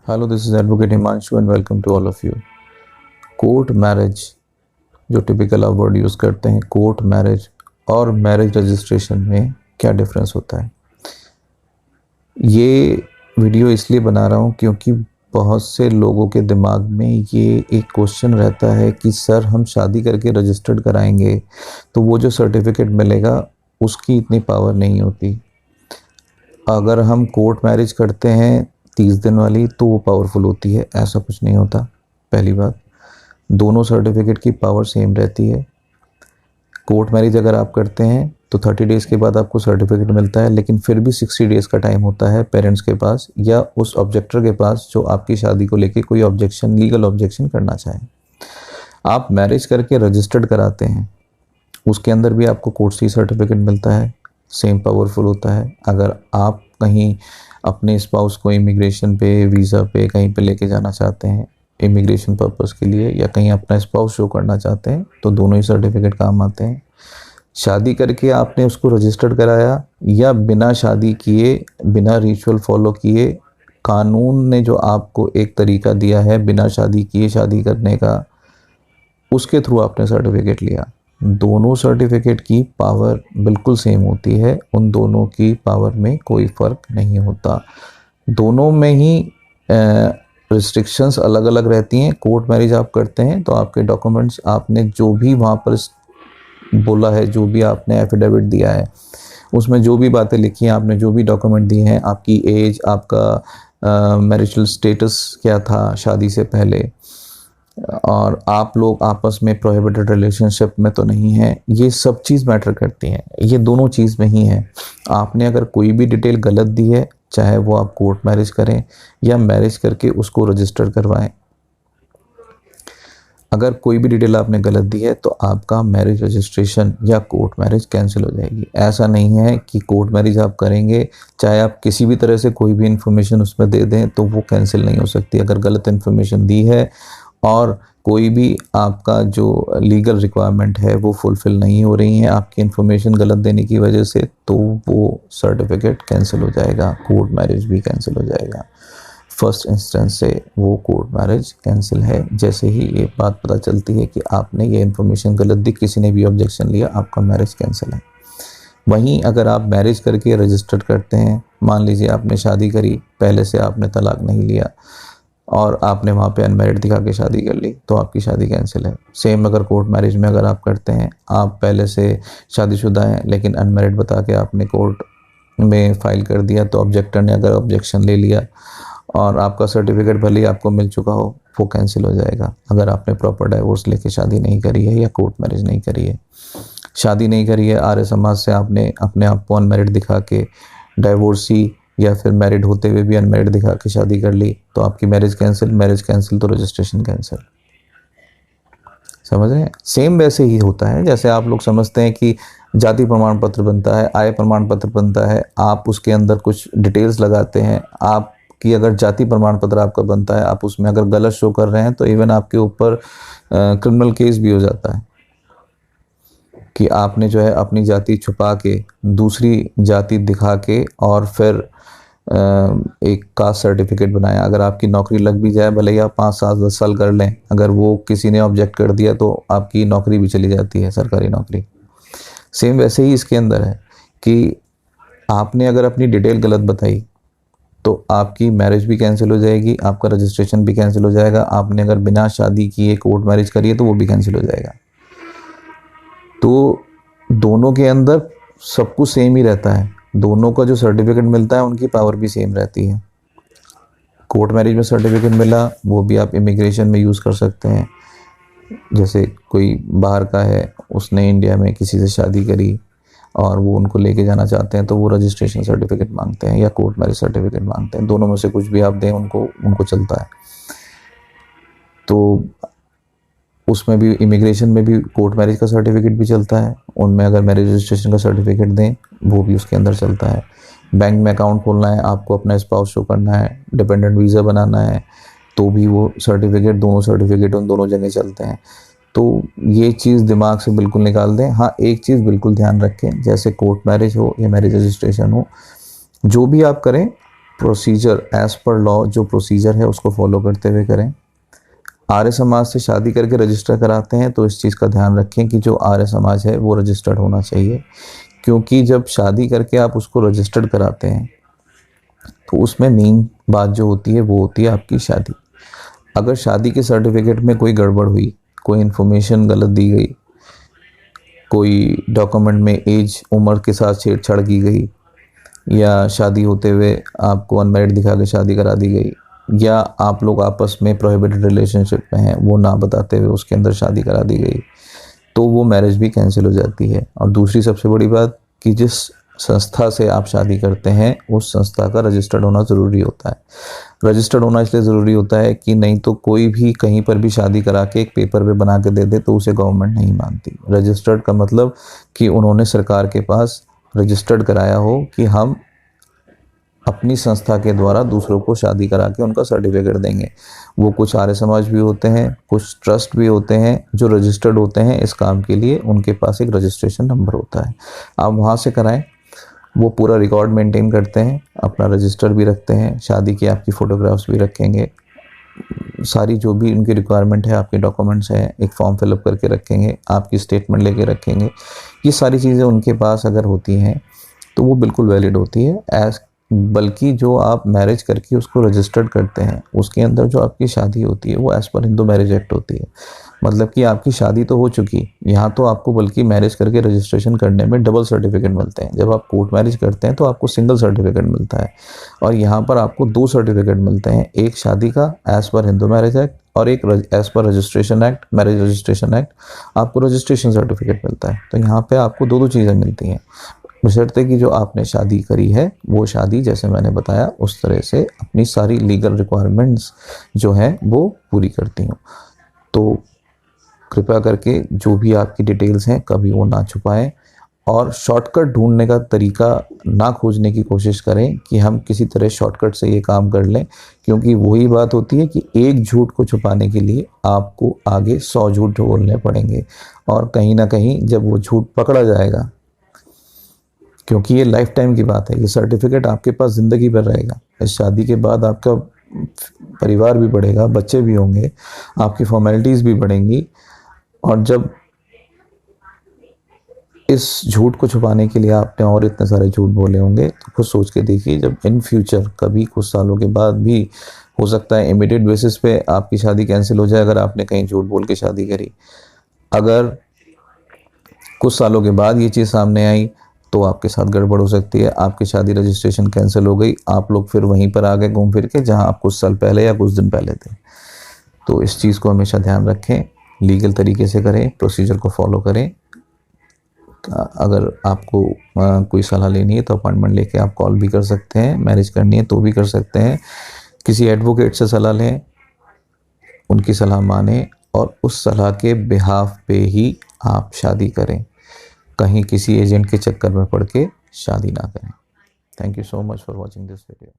Hello, this is advocate Himanshu and welcome to all of you. Court marriage जो typical आप word use करते हैं, court marriage और marriage registration में क्या डिफरेंस होता है। ये वीडियो इसलिए बना रहा हूँ क्योंकि बहुत से लोगों के दिमाग में ये एक क्वेश्चन रहता है कि सर हम शादी करके रजिस्टर्ड कराएंगे तो वो जो सर्टिफिकेट मिलेगा उसकी इतनी पावर नहीं होती। अगर हम कोर्ट मैरिज करते हैं 30 दिन वाली तो वो पावरफुल होती है, ऐसा कुछ नहीं होता। पहली बात, दोनों सर्टिफिकेट की पावर सेम रहती है। कोर्ट मैरिज अगर आप करते हैं तो 30 डेज़ के बाद आपको सर्टिफिकेट मिलता है, लेकिन फिर भी 60 डेज़ का टाइम होता है पेरेंट्स के पास या उस ऑब्जेक्टर के पास जो आपकी शादी को लेके कोई ऑब्जेक्शन, लीगल ऑब्जेक्शन करना चाहे। आप मैरिज करके रजिस्टर्ड कराते हैं, उसके अंदर भी आपको कोर्ट से सर्टिफिकेट मिलता है, सेम पावरफुल होता है। अगर आप कहीं अपने स्पाउस को इमिग्रेशन पे, वीज़ा पे कहीं पे लेके जाना चाहते हैं इमिग्रेशन पर्पस के लिए, या कहीं अपना स्पाउस शो करना चाहते हैं, तो दोनों ही सर्टिफिकेट काम आते हैं। शादी करके आपने उसको रजिस्टर्ड कराया या बिना शादी किए, बिना रिचुअल फॉलो किए, कानून ने जो आपको एक तरीका दिया है बिना शादी किए शादी करने का, उसके थ्रू आपने सर्टिफिकेट लिया, दोनों सर्टिफिकेट की पावर बिल्कुल सेम होती है। उन दोनों की पावर में कोई फ़र्क नहीं होता। दोनों में ही रिस्ट्रिक्शंस अलग अलग रहती हैं। कोर्ट मैरिज आप करते हैं तो आपके डॉक्यूमेंट्स, आपने जो भी वहाँ पर बोला है, जो भी आपने एफिडेविट दिया है, उसमें जो भी बातें लिखी हैं, आपने जो भी डॉक्यूमेंट दिए हैं, आपकी एज, आपका मैरिटल स्टेटस क्या था शादी से पहले, और आप लोग आपस में प्रोहिबिटेड रिलेशनशिप में तो नहीं है, ये सब चीज़ मैटर करती हैं। ये दोनों चीज़ में ही है। आपने अगर कोई भी डिटेल गलत दी है, चाहे वो आप कोर्ट मैरिज करें या मैरिज करके उसको रजिस्टर करवाएं, अगर कोई भी डिटेल आपने गलत दी है तो आपका मैरिज रजिस्ट्रेशन या कोर्ट मैरिज कैंसिल हो जाएगी। ऐसा नहीं है कि कोर्ट मैरिज आप करेंगे, चाहे आप किसी भी तरह से कोई भी इन्फॉर्मेशन उसमें दे दें तो वो कैंसिल नहीं हो सकती। अगर गलत इन्फॉर्मेशन दी है और कोई भी आपका जो लीगल रिक्वायरमेंट है वो फुलफ़िल नहीं हो रही है आपकी इन्फॉर्मेशन गलत देने की वजह से, तो वो सर्टिफिकेट कैंसिल हो जाएगा, कोर्ट मैरिज भी कैंसिल हो जाएगा। फर्स्ट इंस्टेंस से वो कोर्ट मैरिज कैंसिल है। जैसे ही ये बात पता चलती है कि आपने ये इन्फॉर्मेशन गलत दी, किसी ने भी ऑब्जेक्शन लिया, आपका मैरिज कैंसिल है। वहीं अगर आप मैरिज करके रजिस्टर्ड करते हैं, मान लीजिए आपने शादी करी, पहले से आपने तलाक नहीं लिया और आपने वहाँ पे अनमैरिड दिखा के शादी कर ली, तो आपकी शादी कैंसिल है। सेम अगर कोर्ट मैरिज में अगर आप करते हैं, आप पहले से शादीशुदा हैं लेकिन अनमैरिड बता के आपने कोर्ट में फ़ाइल कर दिया, तो ऑब्जेक्टर ने अगर ऑब्जेक्शन ले लिया और आपका सर्टिफिकेट भले ही आपको मिल चुका हो, वो कैंसिल हो जाएगा। अगर आपने प्रॉपर डाइवोर्स लेके शादी नहीं करी है या कोर्ट मैरिज नहीं करी है, शादी नहीं करी है, आर्य समाज से आपने अपने आप को अनमैरिड दिखा के डाइवोर्सी या फिर मैरिड होते हुए भी अनमैरिड दिखा के शादी कर ली, तो आपकी मैरिज कैंसिल तो रजिस्ट्रेशन कैंसिल। समझ रहे हैं? सेम वैसे ही होता है जैसे आप लोग समझते हैं कि जाति प्रमाण पत्र बनता है, आय प्रमाण पत्र बनता है, आप उसके अंदर कुछ डिटेल्स लगाते हैं। आपकी अगर जाति प्रमाण पत्र आपका बनता है, आप उसमें अगर गलत शो कर रहे हैं तो इवन आपके ऊपर क्रिमिनल केस भी हो जाता है कि आपने जो है अपनी जाति छुपा के दूसरी जाति दिखा के और फिर एक कास्ट सर्टिफिकेट बनाया। अगर आपकी नौकरी लग भी जाए, भले ही आप 5 साल 10 साल कर लें, अगर वो किसी ने ऑब्जेक्ट कर दिया तो आपकी नौकरी भी चली जाती है, सरकारी नौकरी। सेम वैसे ही इसके अंदर है कि आपने अगर अपनी डिटेल गलत बताई तो आपकी मैरिज भी कैंसिल हो जाएगी, आपका रजिस्ट्रेशन भी कैंसिल हो जाएगा। आपने अगर बिना शादी किए कोर्ट मैरिज करी है तो वो भी कैंसिल हो जाएगा। तो दोनों के अंदर सब कुछ सेम ही रहता है, दोनों का जो सर्टिफिकेट मिलता है उनकी पावर भी सेम रहती है। कोर्ट मैरिज में सर्टिफिकेट मिला, वो भी आप इमिग्रेशन में यूज़ कर सकते हैं। जैसे कोई बाहर का है, उसने इंडिया में किसी से शादी करी और वो उनको लेके जाना चाहते हैं, तो वो रजिस्ट्रेशन सर्टिफिकेट मांगते हैं या कोर्ट मैरिज सर्टिफिकेट मांगते हैं। दोनों में से कुछ भी आप दें उनको चलता है। तो उसमें भी, इमिग्रेशन में भी कोर्ट मैरिज का सर्टिफिकेट भी चलता है, उनमें अगर मैरिज रजिस्ट्रेशन का सर्टिफिकेट दें वो भी उसके अंदर चलता है। बैंक में अकाउंट खोलना है, आपको अपना स्पाउस शो करना है, डिपेंडेंट वीज़ा बनाना है, तो भी वो सर्टिफिकेट, दोनों सर्टिफिकेट उन दोनों जगह चलते हैं। तो ये चीज़ दिमाग से बिल्कुल निकाल दें। हाँ, एक चीज़ बिल्कुल ध्यान रखें, जैसे कोर्ट मैरिज हो या मैरिज रजिस्ट्रेशन हो, जो भी आप करें प्रोसीजर एज पर लॉ जो प्रोसीजर है उसको फॉलो करते हुए करें। आर्य समाज से शादी करके रजिस्टर कराते हैं तो इस चीज़ का ध्यान रखें कि जो आर्य समाज है वो रजिस्टर्ड होना चाहिए, क्योंकि जब शादी करके आप उसको रजिस्टर्ड कराते हैं तो उसमें मेन बात जो होती है वो होती है आपकी शादी। अगर शादी के सर्टिफिकेट में कोई गड़बड़ हुई, कोई इन्फॉर्मेशन गलत दी गई, कोई डॉक्यूमेंट में एज उम्र के साथ छेड़छाड़ की गई, या शादी होते हुए आपको अनमैरिड दिखा के शादी करा दी गई, या आप लोग आपस में प्रोहिबिटेड रिलेशनशिप में हैं वो ना बताते हुए उसके अंदर शादी करा दी गई, तो वो मैरिज भी कैंसिल हो जाती है। और दूसरी सबसे बड़ी बात कि जिस संस्था से आप शादी करते हैं उस संस्था का रजिस्टर्ड होना ज़रूरी होता है। रजिस्टर्ड होना इसलिए ज़रूरी होता है कि नहीं तो कोई भी कहीं पर भी शादी करा के एक पेपर पे बना के दे दे तो उसे गवर्नमेंट नहीं मानती। रजिस्टर्ड का मतलब कि उन्होंने सरकार के पास रजिस्टर्ड कराया हो कि हम अपनी संस्था के द्वारा दूसरों को शादी करा के उनका सर्टिफिकेट देंगे। वो कुछ आर्य समाज भी होते हैं, कुछ ट्रस्ट भी होते हैं जो रजिस्टर्ड होते हैं इस काम के लिए, उनके पास एक रजिस्ट्रेशन नंबर होता है, आप वहाँ से कराएं। वो पूरा रिकॉर्ड मेंटेन करते हैं, अपना रजिस्टर भी रखते हैं, शादी की आपकी फ़ोटोग्राफ्स भी रखेंगे, सारी जो भी उनकी रिक्वायरमेंट है, आपके डॉक्यूमेंट्स हैं, एक फॉर्म फिलअप करके रखेंगे, आपकी स्टेटमेंट लेके रखेंगे। ये सारी चीज़ें उनके पास अगर होती हैं तो वो बिल्कुल वैलिड होती है। बल्कि जो आप मैरिज करके उसको रजिस्टर्ड करते हैं उसके अंदर जो आपकी शादी होती है वो as per Hindu marriage act होती है। मतलब कि आपकी शादी तो हो चुकी, यहाँ तो आपको बल्कि मैरिज करके रजिस्ट्रेशन करने में डबल सर्टिफिकेट मिलते हैं। जब आप कोर्ट मैरिज करते हैं तो आपको सिंगल सर्टिफिकेट मिलता है, और यहाँ पर आपको 2 सर्टिफिकेट मिलते हैं, एक शादी का as per Hindu marriage act और एक as per registration act, marriage registration act, आपको रजिस्ट्रेशन सर्टिफिकेट मिलता है। तो यहाँ पर आपको 2 चीज़ें मिलती हैं, बशर्ते कि जो आपने शादी करी है वो शादी जैसे मैंने बताया उस तरह से अपनी सारी लीगल रिक्वायरमेंट्स जो हैं वो पूरी करती हूँ। तो कृपया करके जो भी आपकी डिटेल्स हैं कभी वो ना छुपाएं, और शॉर्टकट ढूंढने का तरीका ना खोजने की कोशिश करें कि हम किसी तरह शॉर्टकट से ये काम कर लें, क्योंकि वही बात होती है कि एक झूठ को छुपाने के लिए आपको आगे 100 झूठ बोलने पड़ेंगे, और कहीं ना कहीं जब वो झूठ पकड़ा जाएगा, क्योंकि ये लाइफ टाइम की बात है, ये सर्टिफिकेट आपके पास ज़िंदगी भर रहेगा। इस शादी के बाद आपका परिवार भी बढ़ेगा, बच्चे भी होंगे, आपकी फॉर्मेलिटीज़ भी बढ़ेंगी, और जब इस झूठ को छुपाने के लिए आपने और इतने सारे झूठ बोले होंगे तो खुद सोच के देखिए, जब इन फ्यूचर कभी कुछ सालों के बाद भी हो सकता है इमीडिएट बेसिस पे आपकी शादी कैंसिल हो जाए अगर आपने कहीं झूठ बोल के शादी करी। अगर कुछ सालों के बाद ये चीज़ सामने आई तो आपके साथ गड़बड़ हो सकती है, आपकी शादी रजिस्ट्रेशन कैंसिल हो गई, आप लोग फिर वहीं पर आ गए घूम फिर के जहां आप कुछ साल पहले या कुछ दिन पहले थे। तो इस चीज़ को हमेशा ध्यान रखें, लीगल तरीके से करें, प्रोसीजर को फॉलो करें। अगर आपको कोई सलाह लेनी है तो अपॉइंटमेंट लेके आप कॉल भी कर सकते हैं, मैरिज करनी है तो भी कर सकते हैं, किसी एडवोकेट से सलाह लें, उनकी सलाह मानें और उस सलाह के बिहाफ पे ही आप शादी करें, कहीं किसी एजेंट के चक्कर में पड़ के शादी ना करें। Thank you so much for watching this video.